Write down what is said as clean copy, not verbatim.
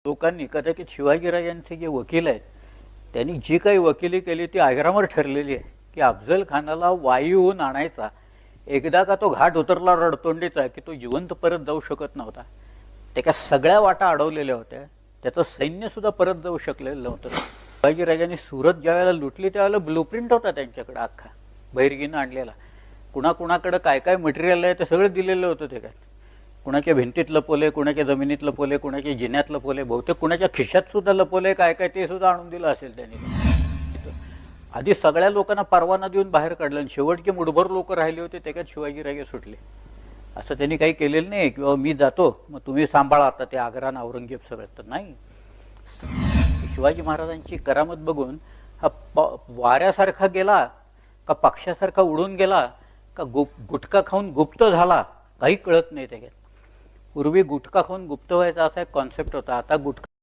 लोकांनी कदाचित शिवाजीराजांचे जे वकील आहेत त्यांनी जी काही वकिली केली ती आग्रामर ठरलेली आहे की अफजल खानाला वायूहून आणायचा. एकदा का तो घाट उतरला रडतोंडीचा की तो जिवंत परत जाऊ शकत नव्हता. त्याच्या सगळ्या वाटा अडवलेल्या होत्या. त्याचं सैन्य सुद्धा परत जाऊ शकलेलं नव्हतं. शिवाजीराजांनी सुरत ज्यावेळेला लुटली त्यावेळेला ब्लूप्रिंट होता त्यांच्याकडे अख्खा बहिरगीनं आणलेला. कुणाकुणाकडे काय काय मटेरियल आहे ते सगळं दिलेलं होतं त्याच्यात. कुणाच्या भिंतीत लपवले, कुणाच्या जमिनीत लपवले, कुणाच्या जिन्यात लपवले, बहुतेक कुणाच्या खिशात सुद्धा लपवले, काय काय ते सुद्धा आणून दिलं असेल त्यांनी. आधी सगळ्या लोकांना परवाना देऊन बाहेर काढलं आणि शेवटचे मुठभर लोक राहिले होते त्याच्यात शिवाजीराजे सुटले. असं त्यांनी काही केलेलं नाही किंवा मी जातो मग तुम्ही सांभाळा आता ते आग्रा आणि औरंगजेब सगळं. तर नाही, शिवाजी महाराजांची करामत बघून हा वाऱ्यासारखा गेला का पक्षासारखा उडून गेला का गुटखा खाऊन गुप्त झाला काही कळत नाही त्याच्यात. पूर्वी गुटखा खाऊन गुप्त व्हायचा असा एक कॉन्सेप्ट होता. आता गुटखा